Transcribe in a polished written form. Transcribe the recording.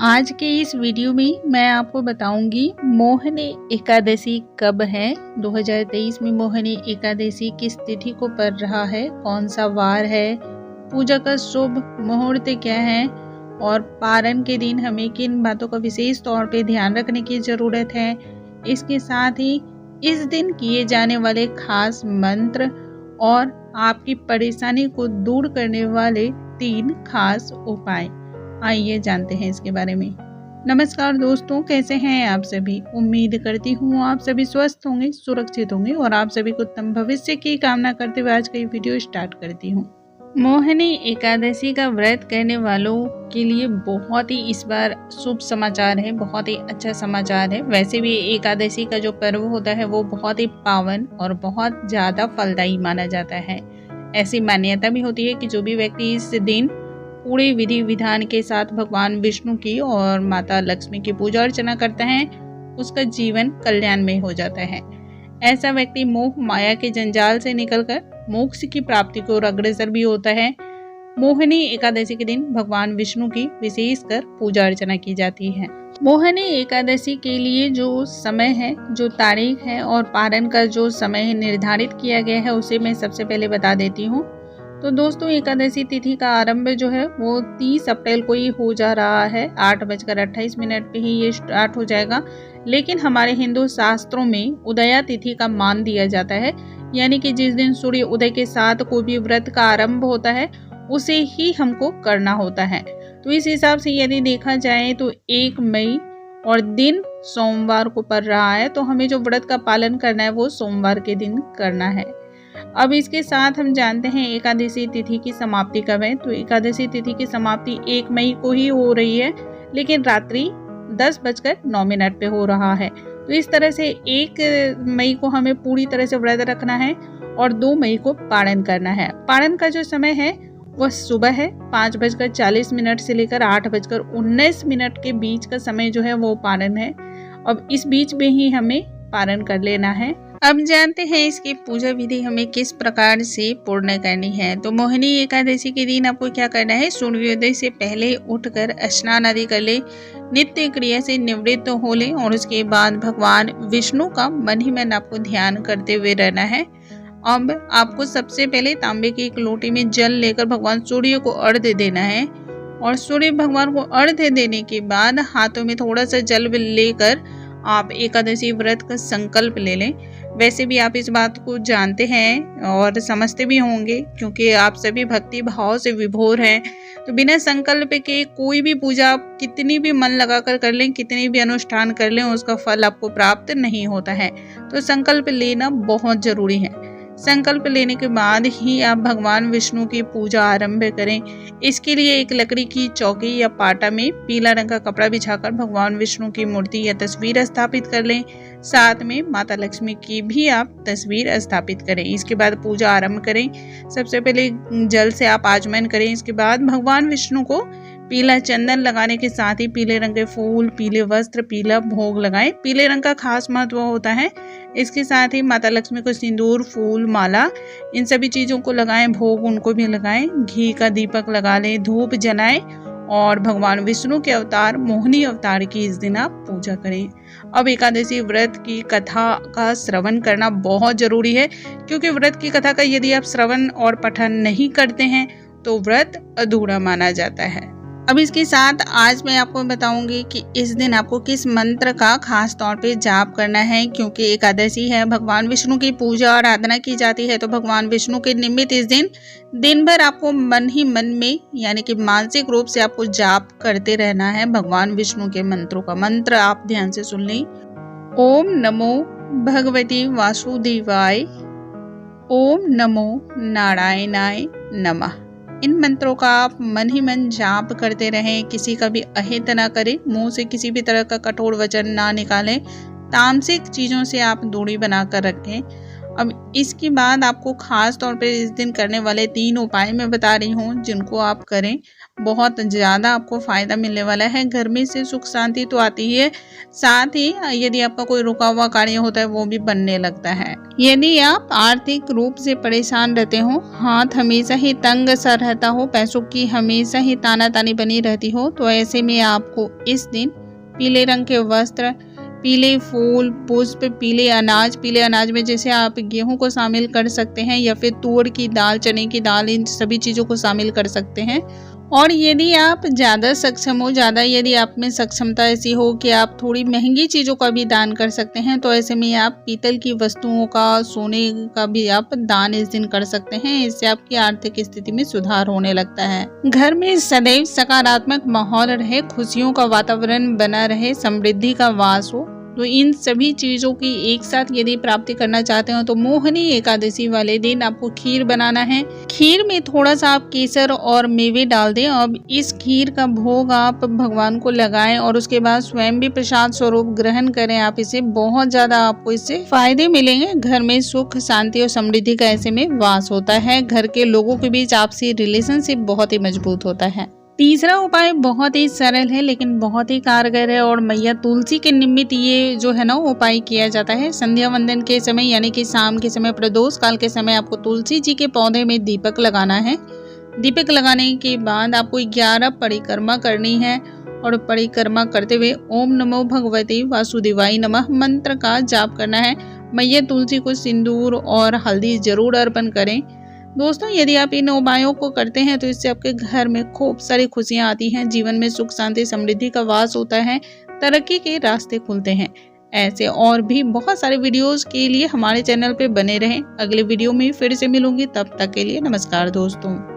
आज के इस वीडियो में मैं आपको बताऊंगी मोहिनी एकादशी कब है। 2023 में मोहिनी एकादशी किस तिथि को पड़ रहा है, कौन सा वार है, पूजा का शुभ मुहूर्त क्या है और पारण के दिन हमें किन बातों का विशेष तौर पे ध्यान रखने की ज़रूरत है। इसके साथ ही इस दिन किए जाने वाले खास मंत्र और आपकी परेशानी को दूर करने वाले 3 खास उपाय, आइए जानते हैं इसके बारे में। नमस्कार दोस्तों, कैसे हैं आप सभी। उम्मीद करती हूँ आप सभी स्वस्थ होंगे, सुरक्षित होंगे और आप सभी को उत्तम भविष्य की कामना करते हुए आज का ये वीडियो स्टार्ट करती हूँ। मोहिनी एकादशी का व्रत करने वालों के लिए बहुत ही इस बार शुभ समाचार है, बहुत ही अच्छा समाचार है। वैसे भी एकादशी का जो पर्व होता है वो बहुत ही पावन और बहुत ज़्यादा फलदायी माना जाता है। ऐसी मान्यता भी होती है कि जो भी व्यक्ति इस दिन पूरे विधि विधान के साथ भगवान विष्णु की और माता लक्ष्मी की पूजा अर्चना करता है, उसका जीवन कल्याणमय हो जाता है। ऐसा व्यक्ति मोह माया के जंजाल से निकलकर मोक्ष की प्राप्ति को अग्रसर भी होता है। मोहिनी एकादशी के दिन भगवान विष्णु की विशेषकर पूजा अर्चना की जाती है। मोहिनी एकादशी के लिए जो समय है, जो तारीख है और पारण का जो समय निर्धारित किया गया है उसे मैं सबसे पहले बता देती हूँ। तो दोस्तों, एकादशी तिथि का आरंभ जो है वो 30 अप्रैल को ही हो जा रहा है। 8:28 पे ही ये स्टार्ट हो जाएगा। लेकिन हमारे हिंदू शास्त्रों में उदया तिथि का मान दिया जाता है, यानी कि जिस दिन सूर्य उदय के साथ कोई भी व्रत का आरंभ होता है उसे ही हमको करना होता है। तो इस हिसाब से यदि देखा जाए तो 1 मई और दिन सोमवार को पड़ रहा है, तो हमें जो व्रत का पालन करना है वो सोमवार के दिन करना है। अब इसके साथ हम जानते हैं एकादशी तिथि की समाप्ति कब है। तो एकादशी तिथि की समाप्ति 1 मई को ही हो रही है, लेकिन रात्रि 10:09 पे हो रहा है। तो इस तरह से 1 मई को हमें पूरी तरह से व्रत रखना है और 2 मई को पारण करना है। पारण का जो समय है वह सुबह है 5:40 से लेकर 8:19 के बीच का समय जो है वो पारण है। अब इस बीच में ही हमें पारण कर लेना है। अब जानते हैं इसकी पूजा विधि हमें किस प्रकार से पूर्ण करनी है। तो मोहिनी एकादशी के दिन आपको क्या करना है, सूर्योदय से पहले उठकर स्नान आदि कर ले, नित्य क्रिया से निवृत्त हो ले और उसके बाद भगवान विष्णु का मन ही मन आपको ध्यान करते हुए रहना है। अब आपको सबसे पहले तांबे की एक लोटे में जल लेकर भगवान सूर्य को अर्घ्य देना है और सूर्य भगवान को अर्घ्य देने के बाद हाथों में थोड़ा सा जल लेकर आप एकादशी व्रत का संकल्प ले लें। वैसे भी आप इस बात को जानते हैं और समझते भी होंगे, क्योंकि आप सभी भक्ति भाव से विभोर हैं। तो बिना संकल्प के कोई भी पूजा आप कितनी भी मन लगाकर कर लें, कितनी भी अनुष्ठान कर लें, उसका फल आपको प्राप्त नहीं होता है। तो संकल्प लेना बहुत जरूरी है। संकल्प लेने के बाद ही आप भगवान विष्णु की पूजा आरंभ करें। इसके लिए एक लकड़ी की चौकी या पाटा में पीला रंग का कपड़ा बिछाकर भगवान विष्णु की मूर्ति या तस्वीर स्थापित कर लें। साथ में माता लक्ष्मी की भी आप तस्वीर स्थापित करें। इसके बाद पूजा आरंभ करें। सबसे पहले जल से आप आचमन करें। इसके बाद भगवान विष्णु को पीला चंदन लगाने के साथ ही पीले रंग के फूल, पीले वस्त्र, पीला भोग लगाएं। पीले रंग का खास महत्व होता है। इसके साथ ही माता लक्ष्मी को सिंदूर, फूल, माला, इन सभी चीज़ों को लगाएं। भोग उनको भी लगाएं। घी का दीपक लगा लें, धूप जलाएं और भगवान विष्णु के अवतार मोहिनी अवतार की इस दिन आप पूजा करें। अब एकादशी व्रत की कथा का श्रवण करना बहुत जरूरी है, क्योंकि व्रत की कथा का यदि आप श्रवण और पठन नहीं करते हैं तो व्रत अधूरा माना जाता है। अब इसके साथ आज मैं आपको बताऊंगी कि इस दिन आपको किस मंत्र का खास तौर पे जाप करना है, क्योंकि एकादशी है, भगवान विष्णु की पूजा आराधना की जाती है। तो भगवान विष्णु के निमित्त इस दिन भर आपको मन ही मन में, यानी कि मानसिक रूप से आपको जाप करते रहना है भगवान विष्णु के मंत्रों का। मंत्र आप ध्यान से सुन लें। ओम नमो भगवती वासुदेवाय, ओम नमो नारायणाय नमः। इन मंत्रों का आप मन ही मन जाप करते रहें। किसी का भी अहित ना करें, मुंह से किसी भी तरह का कठोर वचन ना निकालें। तामसिक चीज़ों से आप दूरी बनाकर रखें। अब इसके बाद आपको खास तौर पर इस दिन करने वाले 3 उपाय मैं बता रही हूँ, जिनको आप करें। बहुत ज़्यादा आपको फ़ायदा मिलने वाला है। घर में से सुख शांति तो आती ही है, साथ ही यदि आपका कोई रुका हुआ कार्य होता है वो भी बनने लगता है। यदि आप आर्थिक रूप से परेशान रहते हो, हाथ हमेशा ही तंग सा रहता हो, पैसों की हमेशा ही तानातानी बनी रहती हो, तो ऐसे में आपको इस दिन पीले रंग के वस्त्र, पीले फूल, पुष्प, पीले अनाज में जैसे आप गेहूं को शामिल कर सकते हैं या फिर तुअर की दाल, चने की दाल, इन सभी चीज़ों को शामिल कर सकते हैं। और यदि आप ज़्यादा सक्षम हो, यदि आप में सक्षमता ऐसी हो कि आप थोड़ी महंगी चीज़ों का भी दान कर सकते हैं, तो ऐसे में आप पीतल की वस्तुओं का, सोने का भी आप दान इस दिन कर सकते हैं। इससे आपकी आर्थिक स्थिति में सुधार होने लगता है। घर में सदैव सकारात्मक माहौल रहे, खुशियों का वातावरण बना रहे, समृद्धि का वास हो, तो इन सभी चीज़ों की एक साथ यदि प्राप्ति करना चाहते हो तो मोहिनी एकादशी वाले दिन आपको खीर बनाना है। खीर में थोड़ा सा आप केसर और मेवे डाल दें। अब इस खीर का भोग आप भगवान को लगाएं और उसके बाद स्वयं भी प्रसाद स्वरूप ग्रहण करें। आप इसे बहुत ज़्यादा आपको इससे फायदे मिलेंगे। घर में सुख, शांति और समृद्धि का ऐसे में वास होता है। घर के लोगों के बीच आपसी रिलेशनशिप बहुत ही मजबूत होता है। तीसरा उपाय बहुत ही सरल है लेकिन बहुत ही कारगर है और मैया तुलसी के निमित्त ये जो है ना उपाय किया जाता है। संध्या वंदन के समय यानी कि शाम के समय, प्रदोष काल के समय आपको तुलसी जी के पौधे में दीपक लगाना है। दीपक लगाने के बाद आपको 11 परिक्रमा करनी है और परिक्रमा करते हुए ओम नमो भगवते वासुदेवाय नमः मंत्र का जाप करना है। मैया तुलसी को सिंदूर और हल्दी जरूर अर्पण करें। दोस्तों, यदि आप इन उपायों को करते हैं तो इससे आपके घर में खूब सारी खुशियां आती हैं, जीवन में सुख शांति समृद्धि का वास होता है, तरक्की के रास्ते खुलते हैं। ऐसे और भी बहुत सारे वीडियोस के लिए हमारे चैनल पे बने रहें। अगले वीडियो में फिर से मिलूंगी, तब तक के लिए नमस्कार दोस्तों।